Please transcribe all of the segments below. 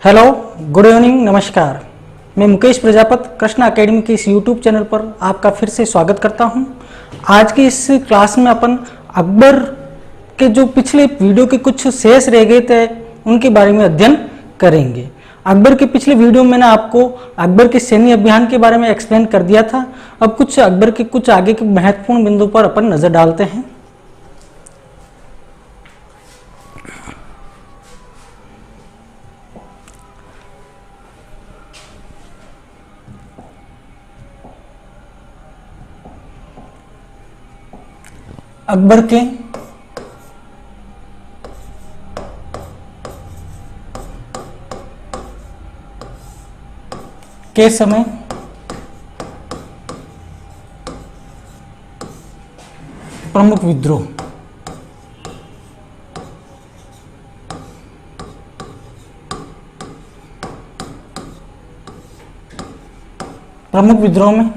Hello, good evening, नमस्कार। मैं Mukesh Prajapati Krishna academy के इस यूट्यूब चैनल पर आपका फिर से स्वागत करता हूं। आज की इस क्लास में अपन अकबर के जो पिछले वीडियो के कुछ शेष रह गए थे उनके बारे में अध्ययन करेंगे। अकबर के पिछले वीडियो में मैंने आपको अकबर के सैन्य अभियान के बारे में एक्सप्लेन कर दिया था। अब कुछ अकबर के कुछ आगे के महत्वपूर्ण बिंदु पर अपन नजर डालते हैं। अकबर के समय प्रमुख विद्रोह। प्रमुख विद्रोह में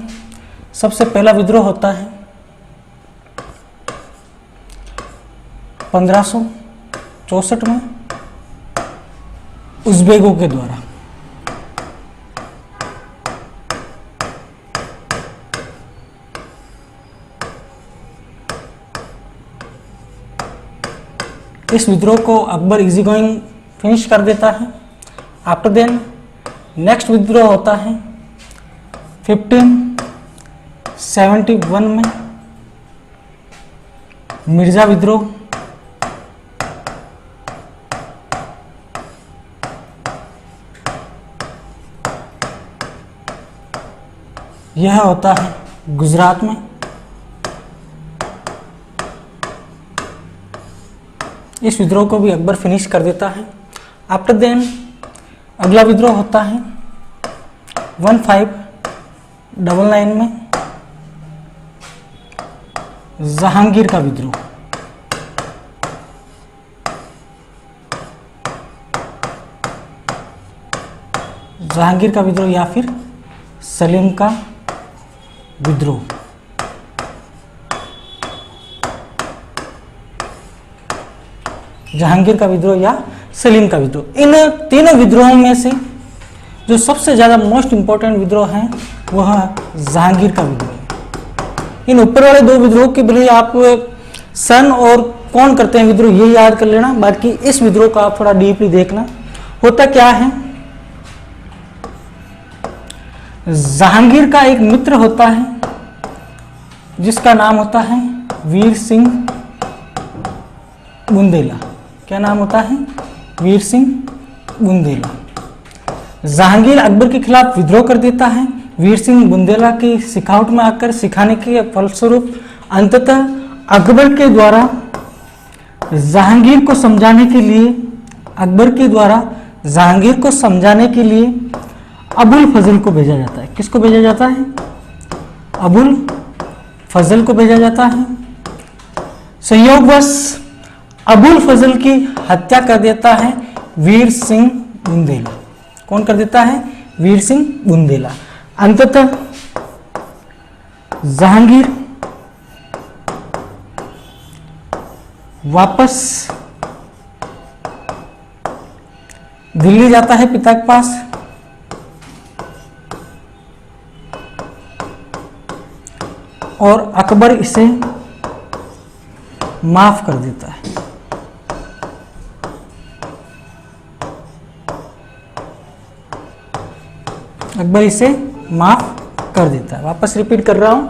सबसे पहला विद्रोह होता है 1564 में उज़्बेकों के द्वारा। इस विद्रोह को अकबर इजी गोइंग फिनिश कर देता है। आफ्टर देन नेक्स्ट विद्रोह होता है 1571 में मिर्जा विद्रोह। यह होता है गुजरात में। इस विद्रोह को भी अकबर फिनिश कर देता है। आफ्टर देन अगला विद्रोह होता है 1599 में जहांगीर का विद्रोह। जहांगीर का विद्रोह या फिर सलीम का विद्रोह। जहांगीर का विद्रोह या सलीम का विद्रोह। इन तीनों विद्रोहों में से जो सबसे ज्यादा मोस्ट इंपॉर्टेंट विद्रोह है वह जहांगीर का विद्रोह। इन ऊपर वाले दो विद्रोह के भले आप सन और कौन करते हैं विद्रोह ये याद कर लेना, बाकी इस विद्रोह का आप थोड़ा डीपली देखना। होता क्या है, जहांगीर का एक मित्र होता है जिसका नाम होता है वीर सिंह बुंदेला। क्या नाम होता है? वीर सिंह बुंदेला। जहांगीर अकबर के खिलाफ विद्रोह कर देता है। वीर सिंह बुंदेला की सिखावट में आकर सिखाने के फलस्वरूप अंततः अकबर के द्वारा जहांगीर को समझाने के लिए अबुल फजल को भेजा जाता है। किसको भेजा जाता है? अबुल फजल को भेजा जाता है। संयोगवश अबुल फजल की हत्या कर देता है वीर सिंह बुंदेला। कौन कर देता है? वीर सिंह बुंदेला। अंततः जहांगीर वापस दिल्ली जाता है पिता के पास। और अकबर इसे माफ कर देता है। अकबर इसे माफ कर देता है। वापस रिपीट कर रहा हूं,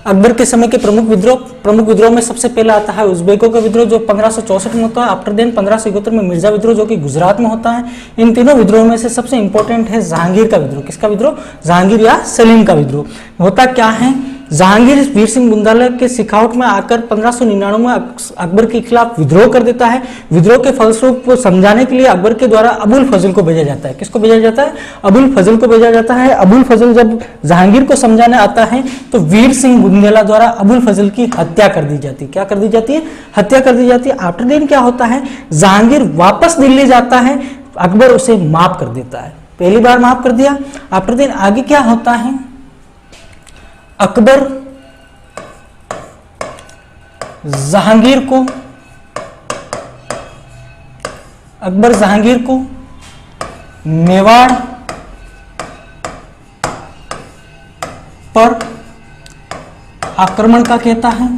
अकबर के समय के प्रमुख विद्रोह में सबसे पहला आता है उज़्बेकों का विद्रोह जो 1564 में होता है। आफ्टर देन 1571 में मिर्जा विद्रोह जो कि गुजरात में होता है। इन तीनों विद्रोह में से सबसे इंपॉर्टेंट है जहांगीर का विद्रोह। किसका विद्रोह? जहांगीर या सलीम का विद्रोह। होता क्या है, जहांगीर वीर सिंह बुंदेला के सिखावट में आकर 1599 में अकबर के खिलाफ विद्रोह कर देता है। विद्रोह के फलस्वरूप को समझाने के लिए अकबर के द्वारा अबुल फजल को भेजा जाता है। किसको भेजा जाता है? अबुल फजल को भेजा जाता है। अबुल फजल जब जहांगीर को समझाने आता है तो वीर सिंह बुंदेला द्वारा अबुल फजल की हत्या कर दी जाती है। क्या कर दी जाती है? हत्या कर दी जाती है। आफ्टर देन क्या होता है, जहांगीर वापस दिल्ली जाता है, अकबर उसे माफ कर देता है। पहली बार माफ कर दिया। आफ्टर देन आगे क्या होता है, अकबर जहांगीर को मेवाड़ पर आक्रमण का कहता है,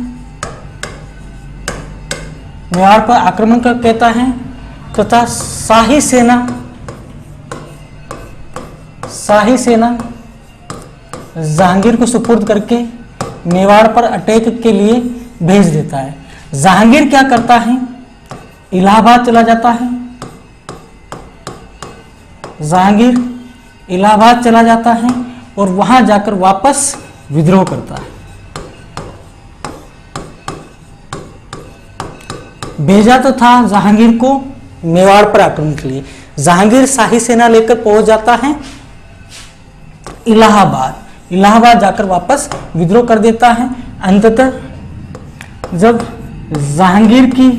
मेवाड़ पर आक्रमण का कहता है तथा शाही सेना जहांगीर को सुपुर्द करके मेवाड़ पर अटैक के लिए भेज देता है। जहांगीर क्या करता है, इलाहाबाद चला जाता है। जहांगीर इलाहाबाद चला जाता है और वहां जाकर वापस विद्रोह करता है। भेजा तो था जहांगीर को मेवाड़ पर आक्रमण के लिए। जहांगीर शाही सेना लेकर पहुंच जाता है इलाहाबाद जाकर वापस विद्रोह कर देता है। अंततः जब जहांगीर की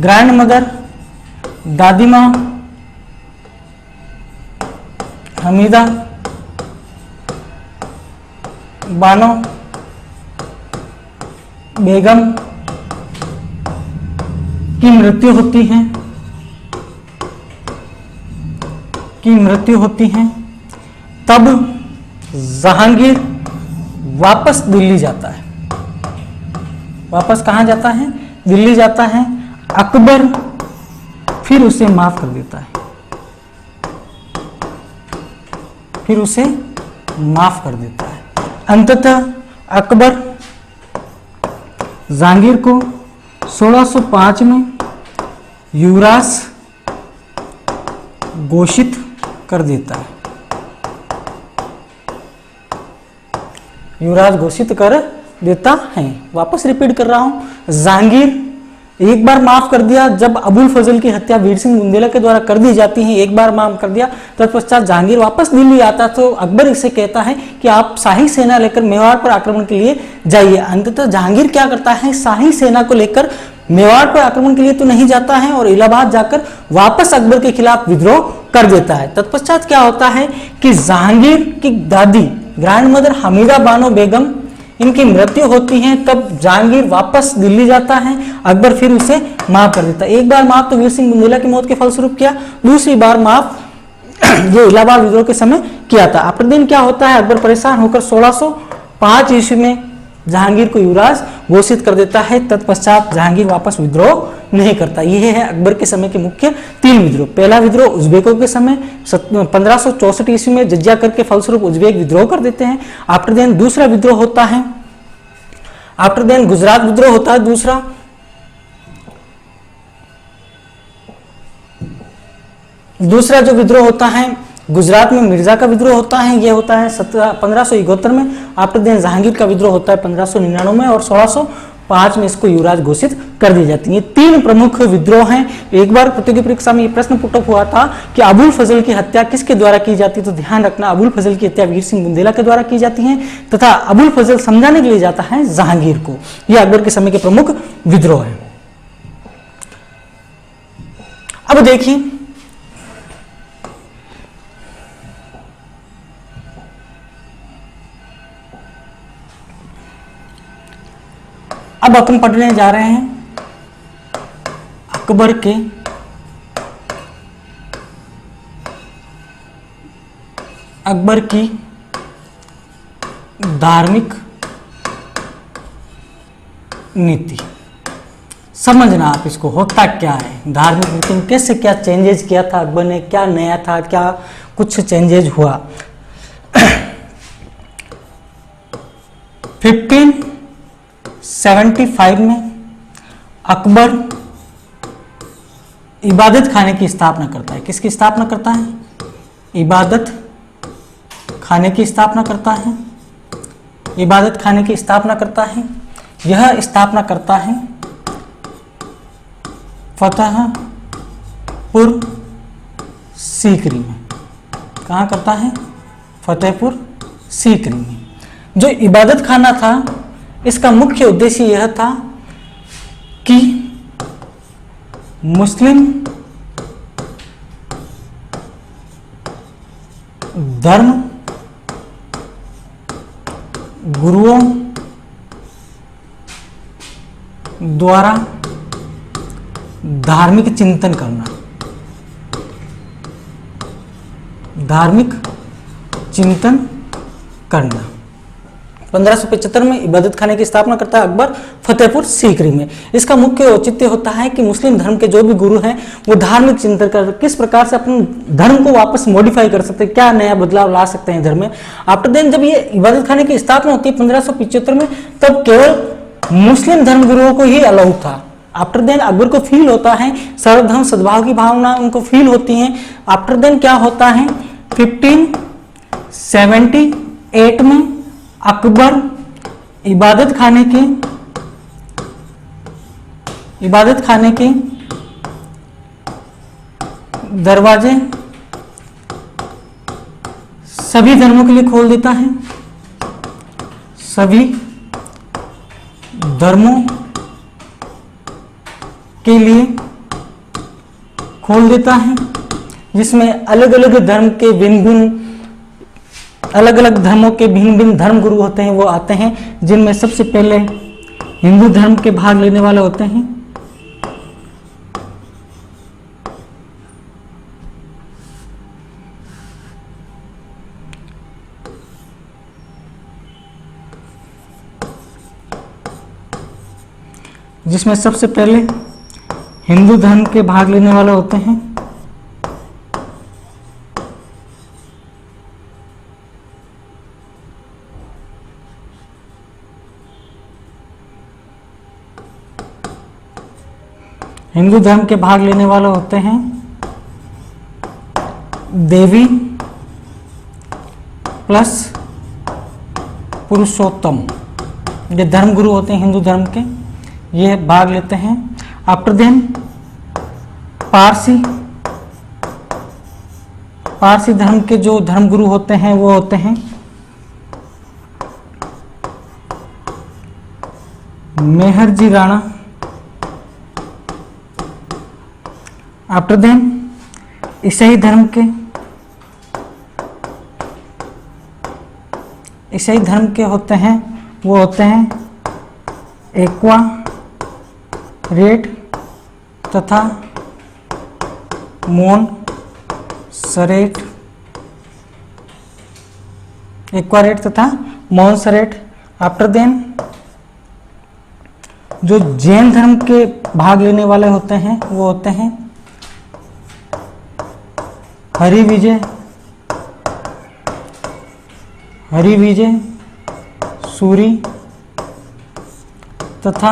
ग्रैंड मदर दादी मां हमीदा बानो बेगम की मृत्यु होती है तब जहांगीर वापस दिल्ली जाता है। वापस कहां जाता है, दिल्ली जाता है। अकबर फिर उसे माफ कर देता है, अंततः अकबर जहांगीर को 1605 में युवराज घोषित कर देता है। वापस रिपीट कर रहा हूं, जहांगीर एक बार माफ कर दिया जब अबुल फजल की हत्या वीर सिंह बुंदेला के द्वारा कर दी जाती है, एक बार माफ कर दिया। तत्पश्चात जहांगीर वापस दिल्ली आता तो अकबर इसे कहता है कि आप शाही सेना लेकर मेवाड़ पर आक्रमण के लिए जाइए। अंततः जहांगीर क्या करता है, शाही सेना को लेकर मेवाड़ पर आक्रमण के लिए तो नहीं जाता है और इलाहाबाद जाकर वापस अकबर के खिलाफ विद्रोह कर देता है। तत्पश्चात क्या होता है कि जहांगीर की दादी ग्रैंड मदर हमीदा बानो बेगम इनकी मृत्यु होती है। तब जहांगीर वापस दिल्ली जाता है, अकबर फिर उसे माफ कर देता है। एक बार माफ तो वीर सिंह बुंदेला की मौत के फलस्वरूप किया, दूसरी बार माफ ये इलाहाबाद विद्रोह के समय किया था। आफ्टर दिन क्या होता है, अकबर परेशान होकर 1605 ईस्वी में जहांगीर को युवराज घोषित कर देता है। तत्पश्चात जहांगीर वापस विद्रोह नहीं करता। यह है अकबर के समय के मुख्य 3 विद्रोह। पहला विद्रोह उज्बेकों के समय 1564 ईस्वी में जजिया करके फलस्वरूप उज्बेक विद्रोह कर देते हैं। आफ्टर देन दूसरा विद्रोह होता है, आफ्टर देन गुजरात विद्रोह होता है दूसरा जो विद्रोह होता है गुजरात में मिर्जा का विद्रोह होता है, यह होता है 1571 में। आफ्टर देन जहांगीर का विद्रोह होता है 1599 में और 1605 में इसको युवराज घोषित कर दी जाती है। 3 प्रमुख विद्रोह हैं। एक बार प्रतियोगी परीक्षा में यह प्रश्न पुट अप हुआ था कि अबुल फजल की हत्या किसके द्वारा की जाती है, तो ध्यान रखना अबुल फजल की हत्या वीर सिंह बुंदेला के द्वारा की जाती है तथा अबुल फजल समझाने के लिए जाता है जहांगीर को। यह अकबर के समय के प्रमुख विद्रोह है। अब देखिए अब अपन पढ़ने जा रहे हैं अकबर की धार्मिक नीति। समझना आप इसको, होता क्या है धार्मिक नीति में, कैसे क्या चेंजेस किया था अकबर ने, क्या नया था, क्या कुछ चेंजेस हुआ। 1575 में अकबर इबादत खाने की स्थापना करता है। किसकी स्थापना करता है, इबादत खाने की स्थापना करता है। इबादत खाने की स्थापना करता है। यह स्थापना करता है फतेहपुर सीकरी में। कहाँ करता है, फतेहपुर सीकरी में। जो इबादत खाना था इसका मुख्य उद्देश्य यह था कि मुस्लिम धर्म गुरुओं द्वारा धार्मिक चिंतन करना, धार्मिक चिंतन करना। 1575 में इबादत खाने की स्थापना करता है अकबर फतेहपुर सीकरी में। इसका मुख्य औचित्य होता है कि मुस्लिम धर्म के जो भी गुरु हैं वो धार्मिक चिंतन कर किस प्रकार से अपने धर्म को वापस मॉडिफाई कर सकते हैं, क्या नया बदलाव ला सकते हैं धर्म में। आफ्टर देन जब ये इबादत खाने की स्थापना होती है 1575 में, तब केवल मुस्लिम धर्म गुरुओं को ही अलाउ था। आफ्टर देन अकबर को फील होता है सर्वधर्म सद्भाव की भावना उनको फील होती है। आफ्टर देन क्या होता है 1578 में अकबर इबादत खाने के दरवाजे सभी धर्मों के लिए खोल देता है, सभी धर्मों के लिए खोल देता है, जिसमें अलग अलग धर्मों के भिन्न भिन्न धर्म गुरु होते हैं वो आते हैं, जिनमें सबसे पहले हिंदू धर्म के भाग लेने वाले होते हैं। जिसमें सबसे पहले हिंदू धर्म के भाग लेने वाले होते हैं देवी प्लस पुरुषोत्तम, ये धर्म गुरु होते हैं हिंदू धर्म के, ये भाग लेते हैं। आफ्टर देन पारसी धर्म के जो धर्म गुरु होते हैं वो होते हैं मेहरजी राणा। आफ्टर देन ईसाई धर्म के होते हैं वो होते हैं एक्वा रेट तथा मोन सरेट, एक्वारेट तथा मोन सरेट। आफ्टर देन जो जैन धर्म के भाग लेने वाले होते हैं वो होते हैं हरिविजय सूरी तथा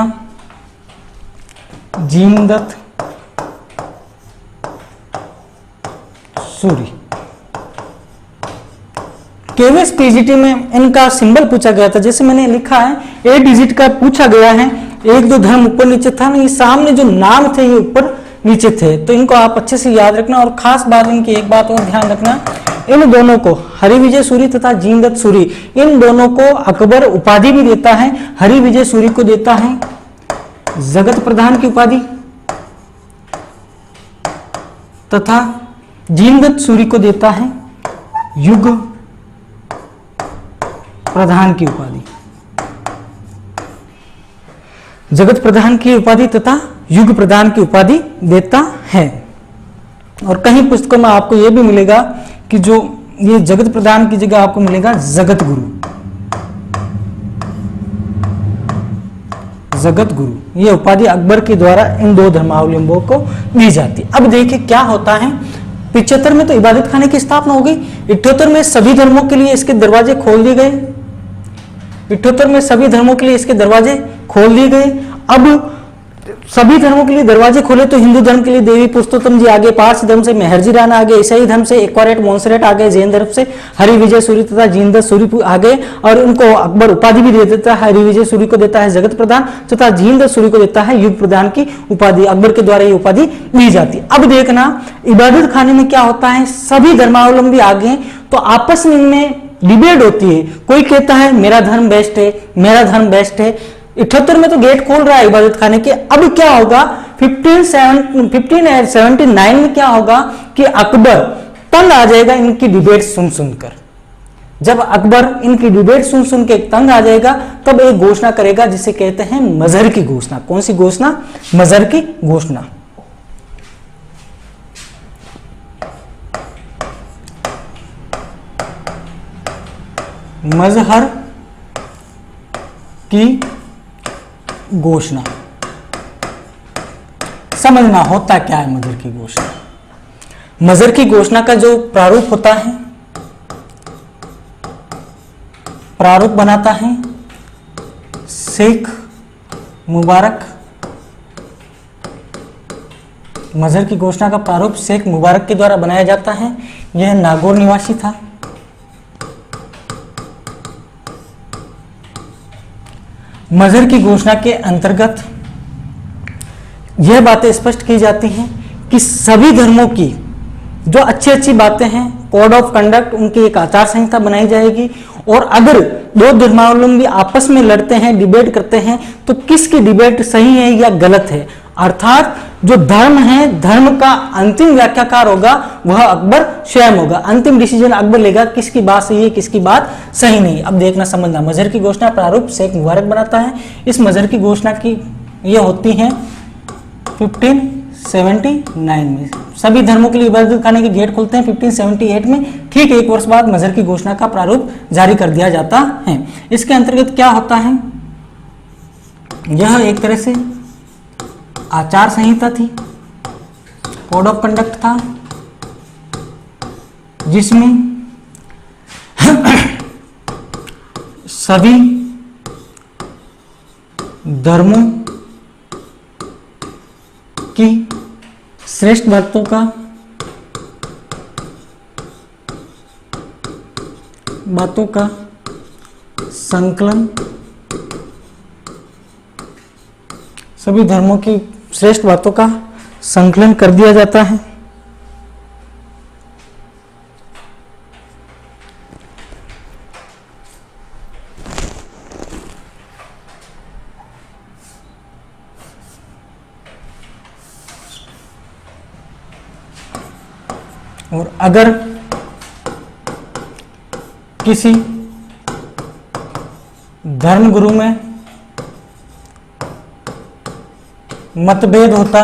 जीनदत्त सूरी। केवीएस पीजीटी में इनका सिंबल पूछा गया था, जैसे मैंने लिखा है 8 डिजिट का पूछा गया है, 1-2 धर्म ऊपर नीचे था ना, ये सामने जो नाम थे ये ऊपर नीचे थे, तो इनको आप अच्छे से याद रखना। और खास बात इनकी एक बात और ध्यान रखना, इन दोनों को हरिविजय सूरी तथा जीनदत्त सूरी, इन दोनों को अकबर उपाधि भी देता है। हरिविजय सूरी को देता है जगत प्रधान की उपाधि तथा जीनदत्त सूरी को देता है युग प्रधान की उपाधि। जगत प्रधान की उपाधि तथा युग प्रधान की उपाधि देता है। और कहीं पुस्तकों में आपको यह भी मिलेगा कि जो ये जगत प्रधान की जगह आपको मिलेगा जगत गुरु। जगत गुरु ये उपाधि अकबर के द्वारा इन 2 धर्मावलंबियों को दी जाती। अब देखिए क्या होता है, 75 में तो इबादत खाने की स्थापना हो गई, 78 में सभी धर्मों के लिए इसके दरवाजे खोल दिए गए, 78 में सभी धर्मों के लिए इसके दरवाजे खोल दिए गए। अब सभी धर्मों के लिए दरवाजे खोले तो हिंदू धर्म के लिए देवी पुरुषोत्तम जी आगे, पारसी धर्म से मेहरजी राणा आगे, ईसाई धर्म से एक्वारेट मोन्सरेट आगे, जैन धर्म से हरिविजय सूरी तथा जीनदत्त सूरी आगे, और उनको अकबर उपाधि भी दे देता है। हरिविजय सूरी को देता है जगत प्रधान तथा जीनदत्त सूरी को देता है युग प्रधान की उपाधि। अकबर के द्वारा ये उपाधि दी जाती है। अब देखना इबादत खाने में क्या होता है, सभी धर्मावलंबी आगे तो आपस में इनमें डिबेट होती है, कोई कहता है मेरा धर्म बेस्ट है, मेरा धर्म बेस्ट है। 78 में तो गेट खोल रहा है इबादत खाने के। अब क्या होगा 1579 में क्या होगा कि अकबर तंग आ जाएगा इनकी डिबेट सुन सुनकर। जब अकबर इनकी डिबेट सुन सुन के तंग आ जाएगा तब एक घोषणा करेगा जिसे कहते हैं मजहर की घोषणा। कौन सी घोषणा? मजहर की घोषणा। मजहर की घोषणा। समझना होता क्या है मजहर की घोषणा। मजहर की घोषणा का जो प्रारूप होता है, प्रारूप बनाता है शेख मुबारक। मजहर की घोषणा का प्रारूप शेख मुबारक के द्वारा बनाया जाता है। यह नागौर निवासी था। मजहर की घोषणा के अंतर्गत यह बातें स्पष्ट की जाती हैं कि सभी धर्मों की जो अच्छी अच्छी बातें हैं, कोड ऑफ कंडक्ट, उनकी एक आचार संहिता बनाई जाएगी। और अगर दो धर्मावलंबी आपस में लड़ते हैं, डिबेट करते हैं, तो किसकी डिबेट सही है या गलत है, अर्थात जो धर्म है, धर्म का अंतिम व्याख्याकार होगा वह अकबर स्वयं होगा। अंतिम डिसीजन अकबर लेगा किसकी बात सही है, किसकी बात सही नहीं। अब देखना समझना, मजहर की घोषणा प्रारूप शेख मुबारक बनाता है। इस मजहर की घोषणा की ये होती है 1579 में। सभी धर्मों के लिए इबादत खाने के गेट खुलते हैं 1578 में। ठीक एक वर्ष बाद मजहर की घोषणा का प्रारूप जारी कर दिया जाता है। इसके अंतर्गत क्या होता है, यह एक तरह से आचार संहिता थी, कोड ऑफ कंडक्ट था, जिसमें सभी धर्मों की श्रेष्ठ बातों का संकलन, सभी धर्मों की श्रेष्ठ बातों का संकलन कर दिया जाता है। और अगर किसी धर्मगुरु में मतभेद होता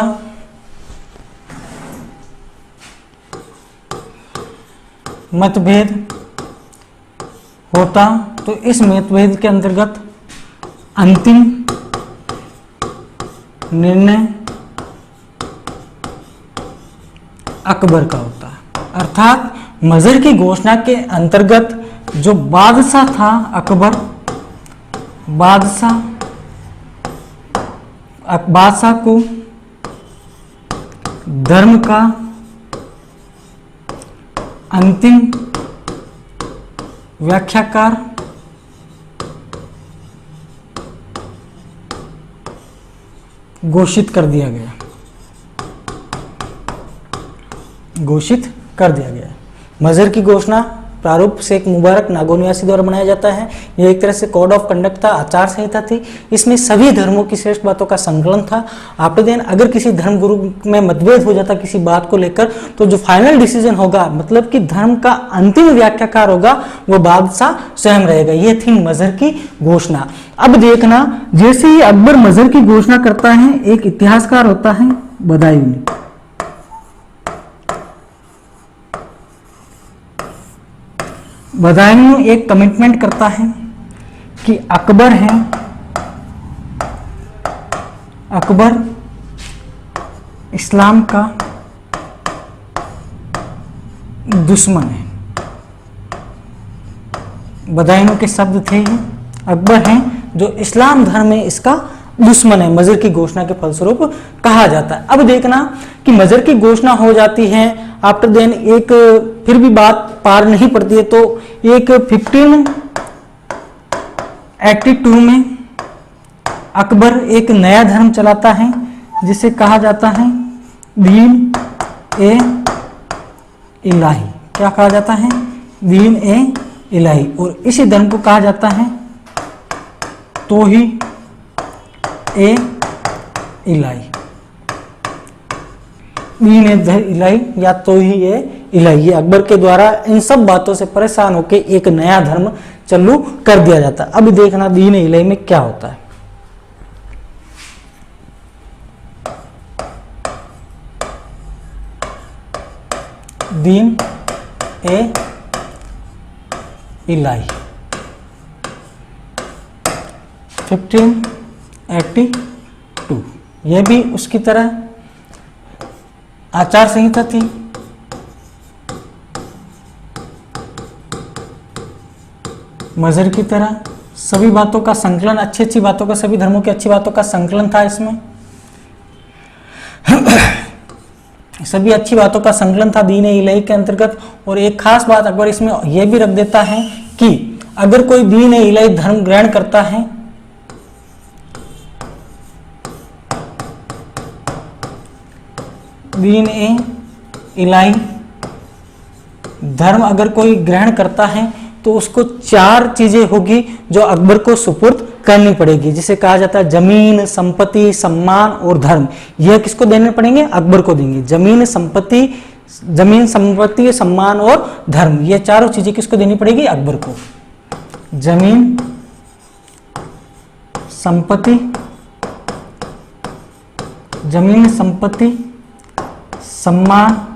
तो इस मतभेद के अंतर्गत अंतिम निर्णय अकबर का होता है। अर्थात मजहर की घोषणा के अंतर्गत जो बादशाह था अकबर, बादशाह को धर्म का अंतिम व्याख्याकार घोषित कर दिया गया। मजहर की घोषणा प्रारूप शेख मुबारक नागौर निवासी द्वारा बनाया जाता है। यह एक तरह से कोड ऑफ कंडक्ट था, आचार संहिता थी। इसमें सभी धर्मों की श्रेष्ठ बातों का संकलन था। आफ्टर देन अगर किसी धर्मगुरु में मतभेद हो जाता किसी बात को लेकर, तो जो फाइनल डिसीजन होगा, मतलब कि धर्म का अंतिम व्याख्याकार होगा, वो बादशाह स्वयं रहेगा। यह थी मजहर की घोषणा। अब देखना, जैसे ही अकबर मजहर की घोषणा करता है, एक इतिहासकार होता है बदायूनी। बदायूं एक कमिटमेंट करता है कि अकबर इस्लाम का दुश्मन है। बदायूं के शब्द थे, अकबर है जो इस्लाम धर्म है इसका दुश्मन है। मजहर की घोषणा के फलस्वरूप कहा जाता है। अब देखना कि मजहर की घोषणा हो जाती है, आफ्टर देन एक फिर भी बात पार नहीं पड़ती है, तो एक 1582 में अकबर एक नया धर्म चलाता है जिसे कहा जाता है दीन ए इलाही। क्या कहा जाता है? दीन ए इलाही। और इसी धर्म को कहा जाता है तौहीद ए इलाही। दीन ए इलाही या तौहीद ए इलाही। ये अकबर के द्वारा इन सब बातों से परेशान होकर एक नया धर्म चालू कर दिया जाता है। अब देखना दीन ए इलाही में क्या होता है। दीन ए इलाही 1582, यह भी उसकी तरह आचार संहिता थी। मजहर की तरह सभी बातों का संकलन, अच्छी अच्छी बातों का, सभी धर्मों की अच्छी बातों का संकलन था इसमें। सभी अच्छी बातों का संकलन था दीन इलाही के अंतर्गत। और एक खास बात अकबर इसमें यह भी रख देता है कि अगर कोई दीन इलाही धर्म ग्रहण करता है, दीन इलाही धर्म अगर कोई ग्रहण करता है तो उसको 4 चीजें होगी जो अकबर को सुपुर्द करनी पड़ेगी, जिसे कहा जाता है जमीन, संपत्ति, सम्मान और धर्म। यह किसको देने पड़ेंगे? अकबर को देंगे। जमीन, संपत्ति, सम्मान और धर्म, ये चारों चीजें किसको देनी पड़ेगी? अकबर को। जमीन, संपत्ति, सम्मान,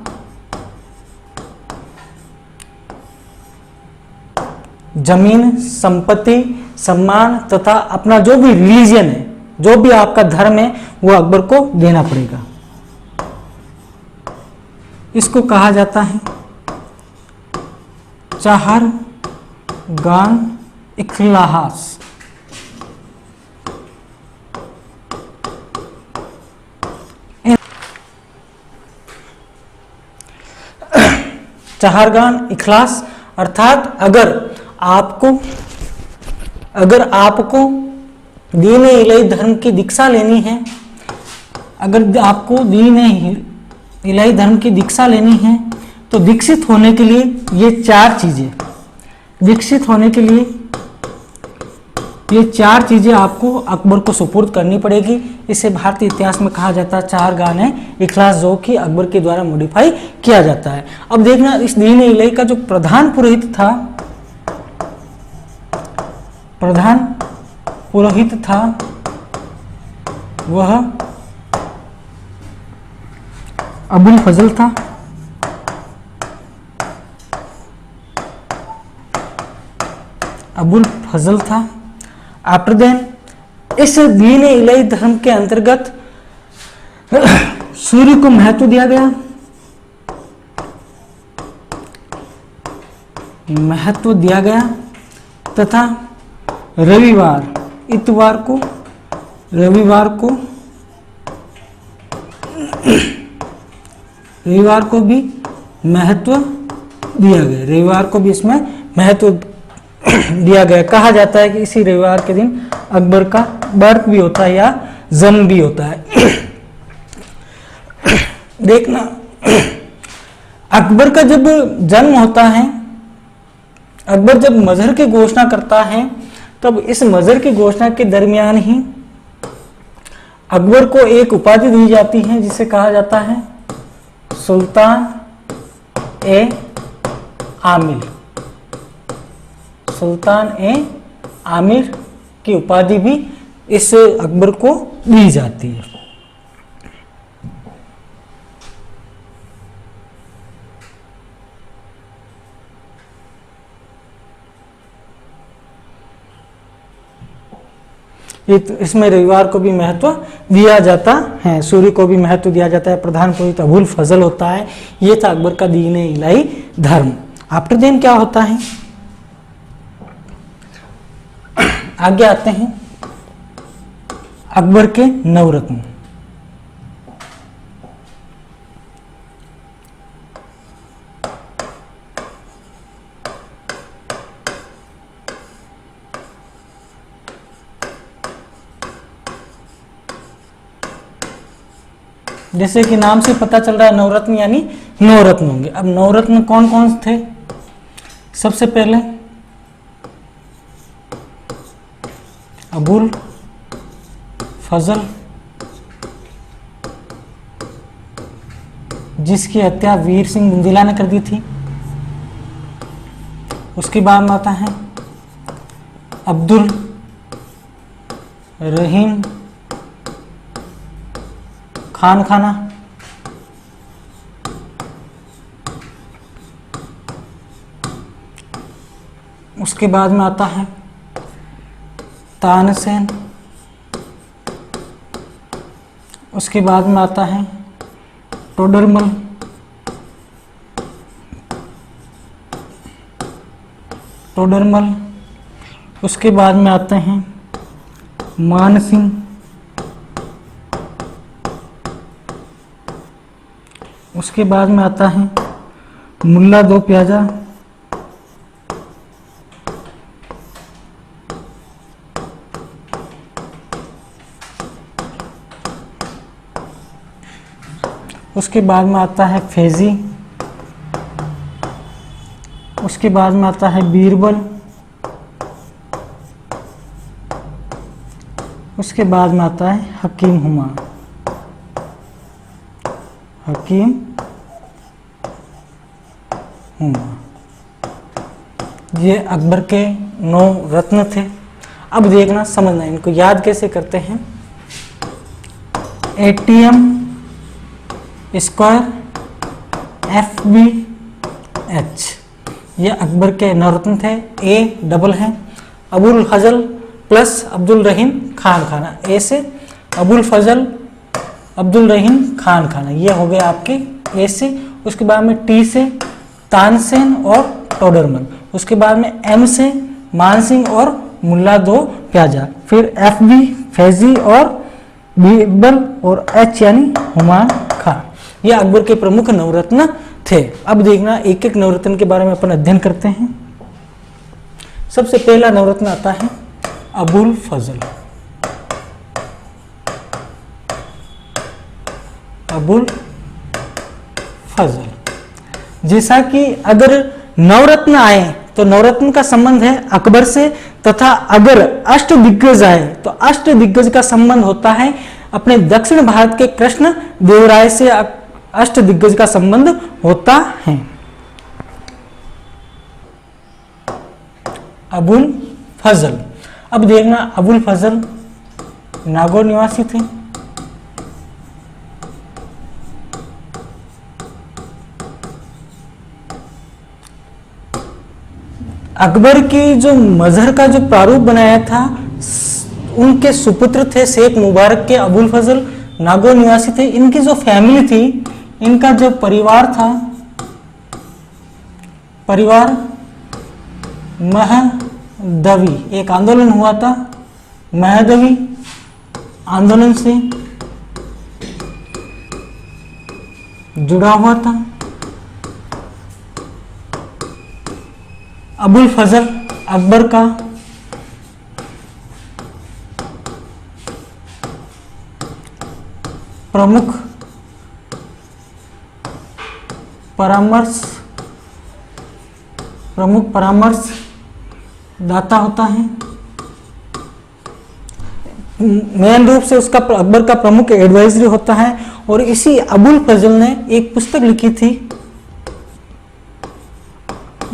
जमीन, संपत्ति, सम्मान तथा अपना जो भी रिलीजन है, जो भी आपका धर्म है, वो अकबर को देना पड़ेगा। इसको कहा जाता है चाहरगान इख्लास। चाहरगान इखलास अर्थात अगर आपको दीन इलाही धर्म की दीक्षा लेनी है, अगर आपको दीन इलाही धर्म की दीक्षा लेनी है तो दीक्षित होने के लिए ये 4 चीजें, विकसित होने के लिए ये 4 चीजें आपको अकबर को सुपुर्द करनी पड़ेगी। इसे भारतीय इतिहास में कहा जाता है चाहरगान इखलास, जो कि अकबर के द्वारा मॉडिफाई किया जाता है। अब देखना, इस दीन इलाही का जो प्रधान पुरोहित था वह अबुल फजल था। आफ्टर देन इस दीन इलाही धर्म के अंतर्गत सूर्य को महत्व दिया गया तथा रविवार को भी महत्व दिया गया। रविवार को भी इसमें महत्व दिया गया। कहा जाता है कि इसी रविवार के दिन अकबर का बर्थ भी होता है या जन्म भी होता है। देखना, अकबर का जब जन्म होता है, अकबर जब मजहर की घोषणा करता है, तब इस मजहर की घोषणा के दरमियान ही अकबर को एक उपाधि दी जाती है जिसे कहा जाता है सुल्तान ए आमिर। सुल्तान ए आमिर की उपाधि भी इस अकबर को दी जाती है। इसमें रविवार को भी महत्व दिया जाता है, सूर्य को भी महत्व दिया जाता है, प्रधान पुरोहित अबुल फजल होता है। ये था अकबर का दीन इलाही धर्म। आफ्टर देन क्या होता है, आगे आते हैं अकबर के नवरत्न। जैसे कि नाम से पता चल रहा है नवरत्न यानी 9 रत्न होंगे। अब 9 रत्न कौन कौन थे? सबसे पहले अबुल फजल, जिसकी हत्या वीर सिंह बुंदीला ने कर दी थी। उसके बाद में आता है अब्दुल रहीम खान खाना, उसके बाद में आता है तानसेन उसके बाद में आता है टोडरमल, टोडरमल। उसके बाद में आते हैं मानसिंह, उसके बाद में आता है मुल्ला दो प्याजा, उसके बाद में आता है फैजी, उसके बाद में आता है बीरबल, उसके बाद में आता है हकीम हुमा, हकीम हुमा। ये अकबर के 9 रत्न थे। अब देखना समझना इनको याद कैसे करते हैं। ATM स्क्वायर FBH, ये अकबर के 9 रत्न थे। A डबल है, अबुल फजल प्लस अब्दुल रहीम खान खाना, ए से अबुल फजल अब्दुल रहीम खान खाना, ये हो गया आपके ए से। उसके बाद में T से तानसेन और टोडरमल, उसके बाद में M से मानसिंह और मुल्ला दो प्याजा, फिर FB फैजी और बीरबल और H यानी हुमायूं खान। ये अकबर के प्रमुख नवरत्न थे। अब देखना एक एक नवरत्न के बारे में अपन अध्ययन करते हैं। सबसे पहला नवरत्न आता है अबुल फजल, अबुल फजल। जैसा कि अगर नवरत्न आए तो नवरत्न का संबंध है अकबर से, तथा अगर अष्ट दिग्गज आए तो अष्ट दिग्गज का संबंध होता है अपने दक्षिण भारत के कृष्ण देवराय से, अष्ट दिग्गज का संबंध होता है। अबुल फजल। अब देखना अबुल फजल नागौर निवासी थे। अकबर की जो मजहर का जो प्रारूप बनाया था, उनके सुपुत्र थे शेख मुबारक के अबुल फजल, नागौर निवासी थे। इनकी जो फैमिली थी, इनका जो परिवार था, परिवार महदवी, एक आंदोलन हुआ था, महदवी आंदोलन से जुड़ा हुआ था। अबुल फजल अकबर का प्रमुख परामर्श दाता होता है। मेन रूप से उसका अकबर का प्रमुख एडवाइजरी होता है। और इसी अबुल फजल ने एक पुस्तक लिखी थी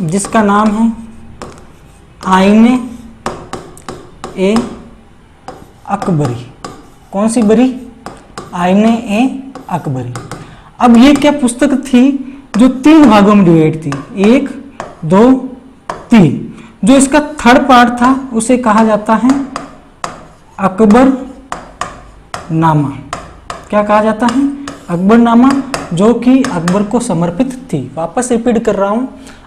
जिसका नाम है आईने ए अकबरी। कौन सी बरी? आईने ए अकबरी। अब ये क्या पुस्तक थी जो 3 भागों में डिवाइड थी, 1, 2, 3। जो इसका थर्ड पार्ट था उसे कहा जाता है अकबर नामा। क्या कहा जाता है? अकबर नामा, जो कि अकबर को समर्पित थी। वापस रिपीट कर रहा हूं,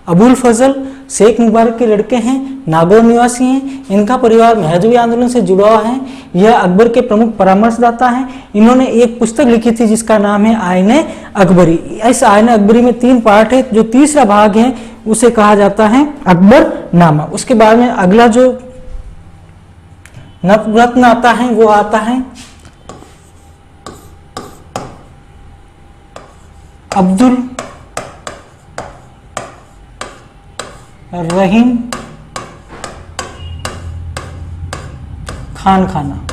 अबुल फजल शेख मुबारक के लड़के हैं, नागौर निवासी हैं, इनका परिवार महदवी आंदोलन से जुड़ा हुआ है, यह अकबर के प्रमुख परामर्शदाता हैं। इन्होंने एक पुस्तक लिखी थी जिसका नाम है आईने अकबरी। इस आईने अकबरी में 3 पार्ट है। जो तीसरा भाग है उसे कहा जाता है अकबर नामा। उसके बाद में अगला जो नवरत्न आता है वो आता है अब्दुल रहीम खान खाना।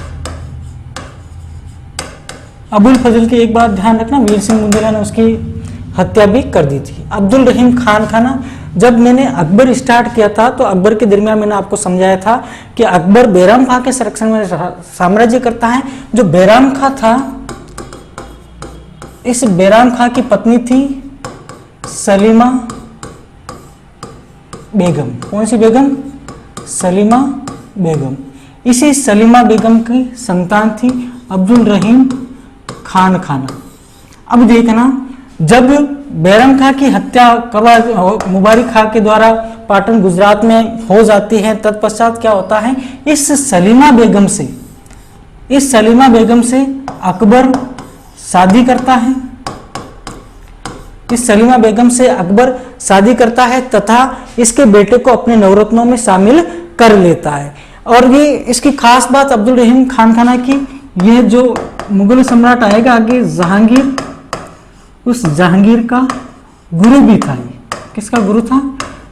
अबुल फजल की एक बात ध्यान रखना, वीर सिंह बुंदेला ने उसकी हत्या भी कर दी थी। अब्दुल रहीम खान खाना, जब मैंने अकबर स्टार्ट किया था तो अकबर के दरमियान मैंने आपको समझाया था कि अकबर बैराम खां के संरक्षण में साम्राज्य करता है। जो बैराम खां था, इस बैराम खां की पत्नी थी सलीमा बेगम। कौन सी बेगम? सलीमा बेगम। इसी सलीमा बेगम की संतान थी अब्दुल रहीम खान खाना। अब देखना, जब बैरम खां की हत्या कवा मुबारिक खां के द्वारा पाटन गुजरात में हो जाती है, तत्पश्चात क्या होता है, इस सलीमा बेगम से अकबर शादी करता है। इस सलीमा बेगम से अकबर शादी करता है तथा इसके बेटे को अपने नवरत्नों में शामिल कर लेता है। और ये इसकी खास बात अब्दुल रहीम खान खाना की, ये जो मुगल सम्राट आएगा आगे जहांगीर, उस जहांगीर का गुरु भी था। ये किसका गुरु था?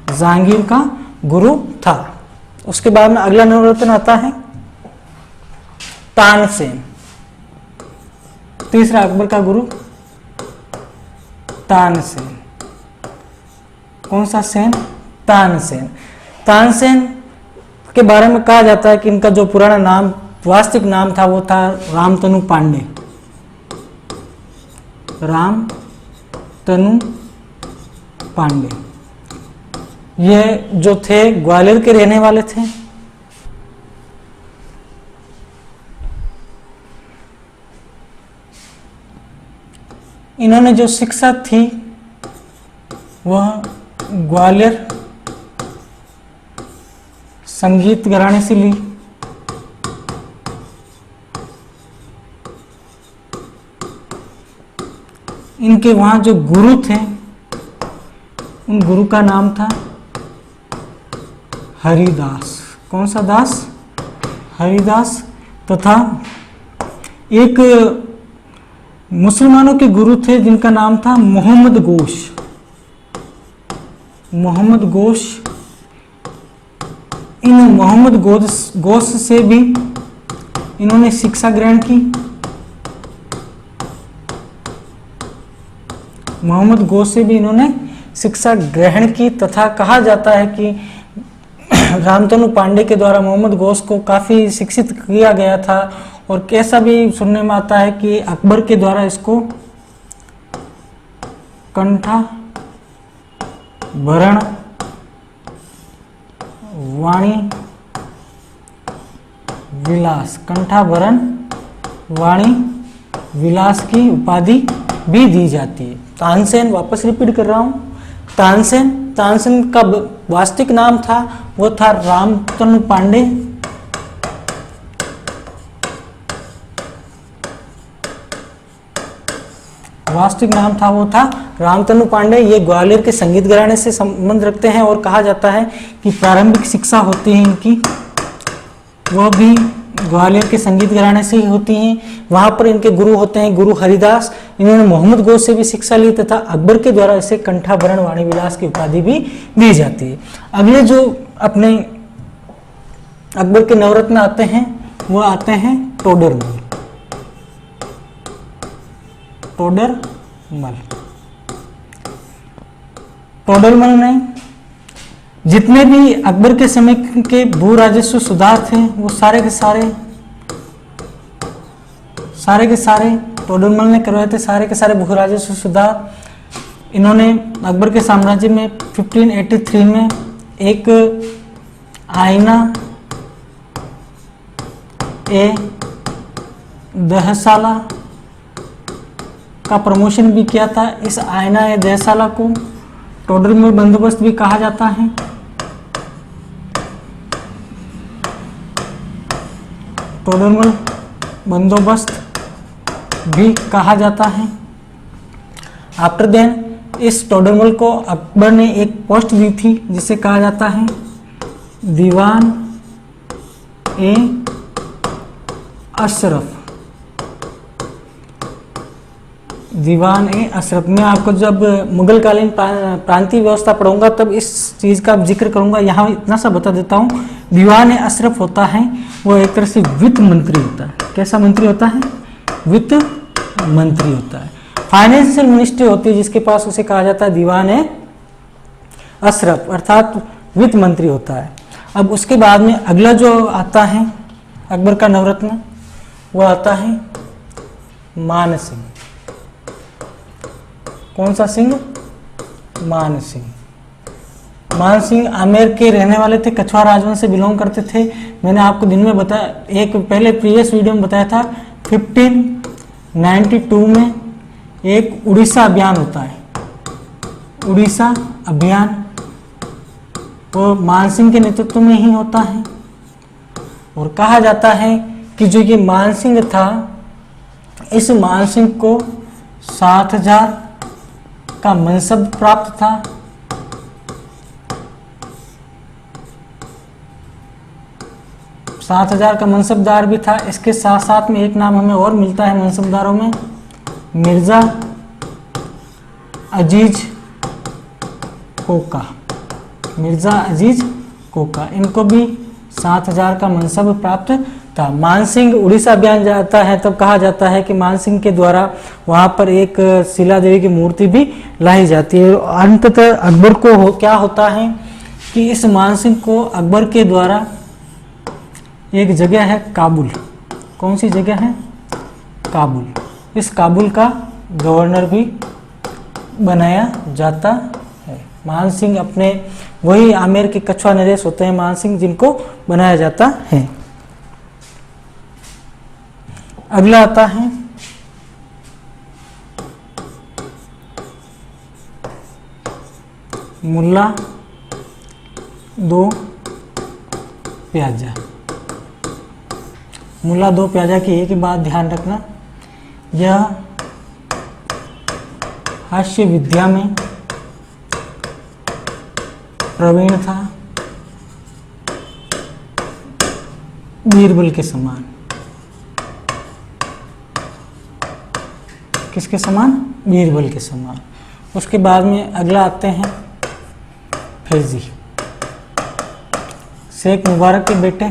जहांगीर का गुरु था। उसके बाद में अगला नवरत्न आता है तानसेन, तीसरा अकबर का गुरु तानसेन। कौन सा सेन? तानसेन। तानसेन के बारे में कहा जाता है कि इनका जो पुराना नाम, वास्तविक नाम था, वो था रामतनु पांडे। रामतनु पांडे। ये जो थे ग्वालियर के रहने वाले थे। इन्होंने जो शिक्षा थी वह ग्वालियर संगीत घराने से ली। इनके वहां जो गुरु थे, उन गुरु का नाम था हरिदास। कौन सा दास? हरिदास। तथा एक मुसलमानों के गुरु थे जिनका नाम था मोहम्मद गोश। मोहम्मद गोश। इन मोहम्मद गोश से भी इन्होंने शिक्षा ग्रहण की। मोहम्मद गोश से भी इन्होंने शिक्षा ग्रहण की तथा कहा जाता है कि रामतनु पांडे के द्वारा मोहम्मद गोश को काफी शिक्षित किया गया था। और कैसा भी सुनने में आता है कि अकबर के द्वारा इसको कंठाभरण वाणी विलास, कंठाभरण वाणी विलास की उपाधि भी दी जाती है। तानसेन, वापस रिपीट कर रहा हूं, तानसेन का वास्तविक नाम था वो था रामतनु पांडे। वास्तविक नाम था वो था रामतनु पांडे। ये ग्वालियर के संगीत घराने से संबंध रखते हैं और कहा जाता है कि प्रारंभिक शिक्षा होती है इनकी, वह भी ग्वालियर के संगीत घराने से ही होती हैं। वहां पर इनके गुरु होते हैं गुरु हरिदास। इन्होंने मोहम्मद गोश से भी शिक्षा ली तथा अकबर के द्वारा इसे कंठाभरण वाणी विलास की उपाधि भी दी जाती है। अगले जो अपने अकबर के नवरत्न आते हैं वो आते हैं टोडरमल। टोडरमल ने जितने भी अकबर के समय के भू राजस्व सुधार थे वो सारे के सारे टोडरमल ने करवाए थे। सारे के सारे भू राजस्व सुधार इन्होंने अकबर के साम्राज्य में 1583 में एक आईना ए दहसाला का प्रमोशन भी किया था। इस आईना ए दहसाला को टोडरमल बंदोबस्त भी कहा जाता है। टोडरमल बंदोबस्त भी कहा जाता है। आफ्टर देन इस टोडरमल को अकबर ने एक पोस्ट दी थी जिसे कहा जाता है दीवान ए अशरफ। दीवान ए अशरफ। मैं आपको जब मुगल कालीन प्रांतीय व्यवस्था पढ़ूंगा तब इस चीज का जिक्र करूंगा। यहाँ इतना सा बता देता हूँ, दीवान ए अशरफ होता है वो एक तरह से वित्त मंत्री होता है। कैसा मंत्री होता है? वित्त मंत्री होता है। फाइनेंशियल मिनिस्ट्री होती है जिसके पास, उसे कहा जाता है दीवान ए अशरफ, अर्थात वित्त मंत्री होता है। अब उसके बाद में अगला जो आता है अकबर का नवरत्न वो आता है मान सिंह। कौन सा सिंह? मान सिंह। मान सिंह आमेर के रहने वाले थे, कछवा राजवंश से बिलोंग करते थे। मैंने आपको दिन में बताया, एक पहले प्रीवियस वीडियो में बताया था 92 में एक उड़ीसा अभियान होता है, उड़ीसा अभियान, वो मानसिंह के नेतृत्व में ही होता है। और कहा जाता है कि जो ये मानसिंह था, इस मानसिंह को 7000 का मनसब प्राप्त था। सात हजार का मनसबदार भी था। इसके साथ साथ में एक नाम हमें और मिलता है मनसबदारों में, मिर्जा अजीज कोका, मिर्जा अजीज कोका, इनको भी 7000 का मनसब प्राप्त था। मानसिंह उड़ीसा अभियान जाता है तब कहा जाता है कि मानसिंह के द्वारा वहां पर एक शिला देवी की मूर्ति भी लाई जाती है। अंततः अकबर को क्या होता है कि इस मानसिंह को अकबर के द्वारा एक जगह है काबुल, कौन सी जगह है, काबुल, इस काबुल का गवर्नर भी बनाया जाता है। मानसिंह अपने वही आमेर के कछुआ नरेश होते हैं मानसिंह, जिनको बनाया जाता है। अगला आता है मुल्ला दो प्याजा। मुल्ला दो प्याजा की एक ही बात ध्यान रखना, यह हास्य विद्या में प्रवीण था, बीरबल के समान। किसके समान, बीरबल के समान। उसके बाद में अगला आते हैं फैजी, शेख मुबारक के बेटे।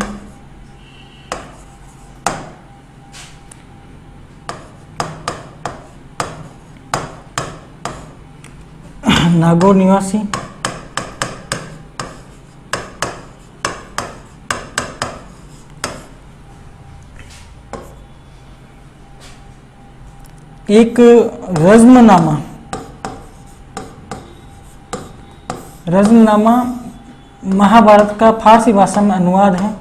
नागौर निवासी, एक रज़्मनामा, रज़्मनामा महाभारत का फारसी भाषा में अनुवाद है।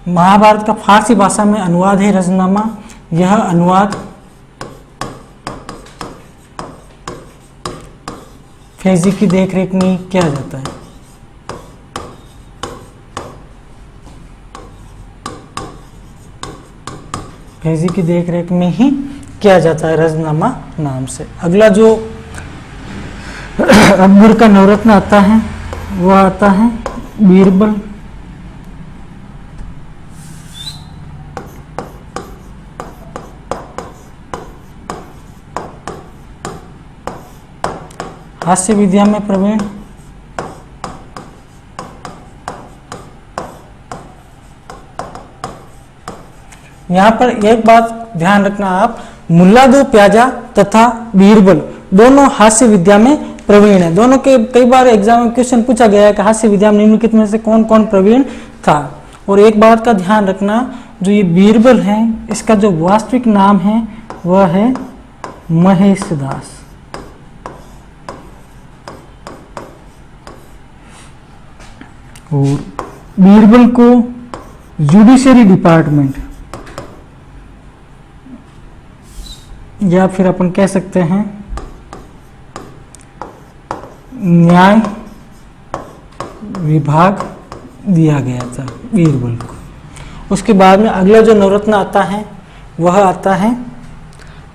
महाभारत का फारसी भाषा में अनुवाद है रज़्मनामा। यह अनुवाद फैजी की देखरेख में किया जाता है। फैजी की देखरेख में ही किया जाता है रज़्मनामा नाम से। अगला जो अकबर का नवरत्न आता है वह आता है बीरबल। हास्य विद्या में प्रवीण, यहाँ पर एक बात ध्यान रखना आप, मुल्ला दो प्याजा तथा बीरबल दोनों हास्य विद्या में प्रवीण है। दोनों के कई बार एग्जाम में क्वेश्चन पूछा गया है कि हास्य विद्या में निम्नलिखित में से कौन कौन प्रवीण था। और एक बात का ध्यान रखना, जो ये बीरबल है इसका जो वास्तविक नाम है वह है महेश दास। और बीरबल को जुडिशरी डिपार्टमेंट या फिर अपन कह सकते हैं न्याय विभाग दिया गया था बीरबल को। उसके बाद में अगला जो नवरत्न आता है वह आता है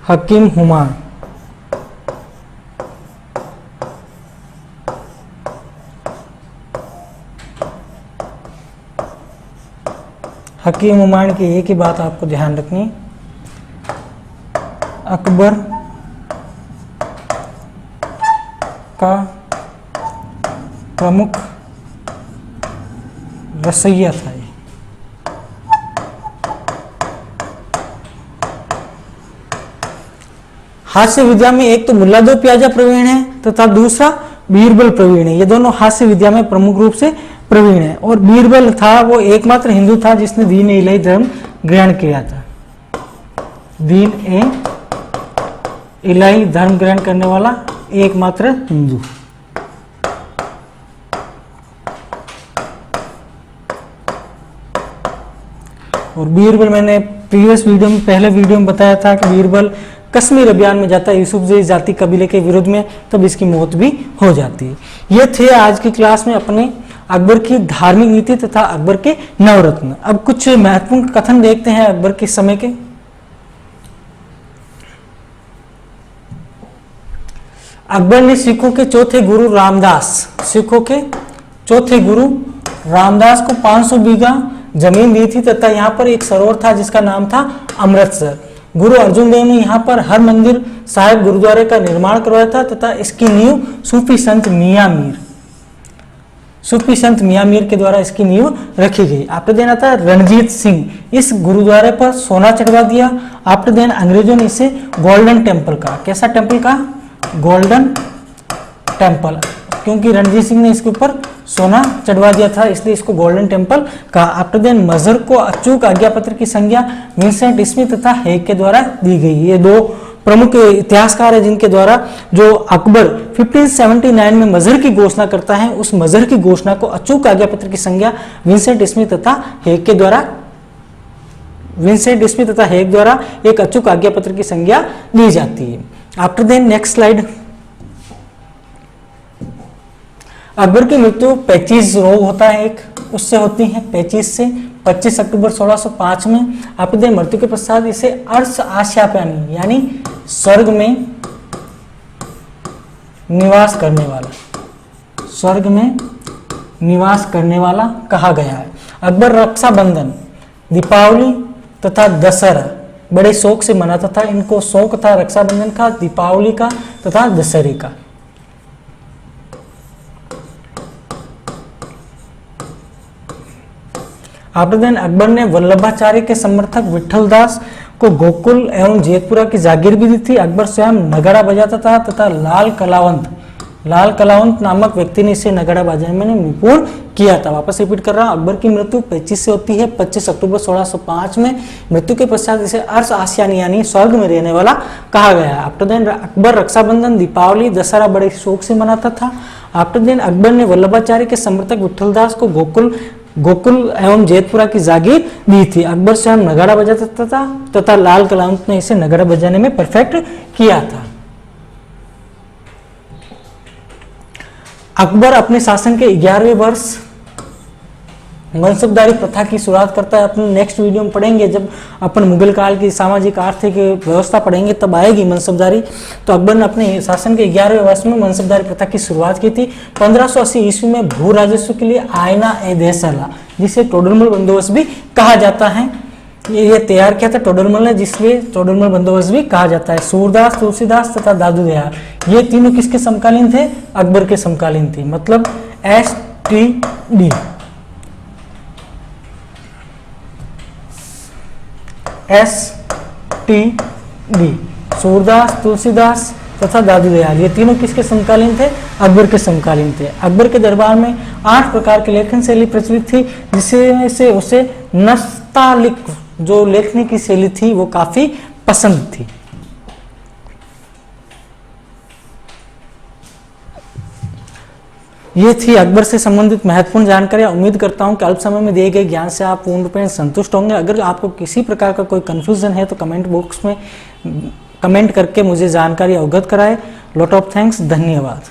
हकीम हुमायूं। हकीम हुमायूं की एक ही बात आपको ध्यान रखनी, अकबर का प्रमुख रसैया था। हास्य विद्या में एक तो मुल्ला दो प्याजा प्रवीण है तथा दूसरा बीरबल प्रवीण है। ये दोनों हास्य विद्या में प्रमुख रूप से प्रवीण है। और बीरबल था वो एकमात्र हिंदू था जिसने दीन ए इलाही धर्म ग्रहण किया था। दीन ए इलाही धर्म ग्रहण करने वाला एकमात्र हिंदू। और बीरबल मैंने प्रीवियस वीडियो में, पहले वीडियो में बताया था कि बीरबल कश्मीर अभियान में जाता है यूसुफजई जाति कबीले के विरोध में, तब इसकी मौत भी हो जाती है। ये थे आज की क्लास में अपने अकबर की धार्मिक नीति तथा अकबर के नवरत्न। अब कुछ महत्वपूर्ण कथन देखते हैं अकबर के समय के। अकबर ने सिखों के चौथे गुरु रामदास को 500 बीघा जमीन दी थी तथा यहाँ पर एक सरोवर था जिसका नाम था अमृतसर। गुरु अर्जुन देव ने यहाँ पर हर मंदिर साहिब गुरुद्वारे का निर्माण करवाया था तथा इसकी नींव सूफी संत मियां मीर के द्वारा इसकी नींव रखी गई। आफ्टर देन आता है रणजीत सिंह, इस गुरुद्वारे पर सोना चढ़वा दिया। आफ्टर देन अंग्रेजों ने इसे गोल्डन टेम्पल कहा। कैसा टेम्पल कहा? गोल्डन टेम्पल, क्योंकि रणजीत सिंह ने इसके ऊपर सोना चढ़वा दिया था, इसलिए इसको गोल्डन टेम्पल कहा। आफ्टर देन मजहर को अचूक आज्ञा पत्र की संज्ञा विंसेंट स्मिथ तथा हेग के द्वारा दी गई। ये दो प्रमुख इतिहासकार है जिनके द्वारा जो अकबर 1579 में मजहर की घोषणा करता है, उस मजहर की घोषणा को अचूक आज्ञा पत्र की संज्ञा विंसेंट स्मिथ तथा हेग द्वारा एक अचूक आज्ञा पत्र की संज्ञा दी जाती है। After then next slide. Akbar की मृत्यु पेचिश रोग होता है एक, उससे होती है, पेचिश से 25 अक्टूबर 1605 में। आफ्टर देन मृत्यु के पश्चात इसे अर्श आस्याप्यानी यानी स्वर्ग में निवास करने वाला कहा गया है। अकबर रक्षाबंधन, दीपावली तथा दशहरा बड़े शौक से मनाता था। इनको शौक था रक्षाबंधन का, दीपावली का तथा दशहरे का। आफ्टर देन अकबर ने वल्लभाचार्य के समर्थक विठल दास को गोकुल एवं जेतपुरा की जागीर भी दी थी। अकबर स्वयं नगाड़ा बजाता था तथा लाल कलावंत नामक व्यक्ति ने इसे नगाड़ा बजाने में निपुण किया था। वापस रिपीट कर रहा हूं, अकबर की मृत्यु 25 से होती है, 25 अक्टूबर 1605 में। मृत्यु के पश्चात इसे अर्श आस्यानी यानी स्वर्ग में रहने वाला कहा गया है। आफ्टर देन अकबर रक्षाबंधन, दीपावली, दशहरा बड़े शौक से मनाता था। आफ्टर देन अकबर ने वल्लभाचार्य के समर्थक विठलदास को गोकुल एवं जेतपुरा की जागीर दी थी। अकबर स्वयं नगाड़ा बजाता था तथा लाल कलावंत ने इसे नगाड़ा बजाने में परफेक्ट किया था। अकबर अपने शासन के 11वें वर्ष मनसबदारी प्रथा की शुरुआत करता है। अपने नेक्स्ट वीडियो में पढ़ेंगे, जब अपन मुगल काल की सामाजिक आर्थिक व्यवस्था पढ़ेंगे तब आएगी मनसबदारी। तो अकबर ने अपने शासन के 11वें वर्ष में मनसबदारी प्रथा की शुरुआत की थी। 1580 ईस्वी में भू राजस्व के लिए आयना ए देसला, जिसे टोडरमल बंदोबस्त भी कहा जाता है, ये तैयार किया था टोडरमल ने, जिसलिए टोडरमल बंदोबस्त भी कहा जाता है। सूरदास, तुलसीदास तथा दादू दयाल, ये तीनों किसके समकालीन थे? अकबर के समकालीन थे, मतलब STD। सूरदास, तुलसीदास तथा दादू दयाल, ये तीनों किसके समकालीन थे? अकबर के समकालीन थे। अकबर के दरबार में 8 प्रकार की लेखन शैली प्रचलित थी, जिसमें से उसे नस्तालिक जो लेखनी की शैली थी वो काफी पसंद थी। ये थी अकबर से संबंधित महत्वपूर्ण जानकारी। उम्मीद करता हूं कि अल्प समय में दिए गए ज्ञान से आप पूर्ण रूप से संतुष्ट होंगे। अगर आपको किसी प्रकार का कोई कंफ्यूजन है तो कमेंट बॉक्स में कमेंट करके मुझे जानकारी अवगत कराएं। लॉट ऑफ थैंक्स, धन्यवाद।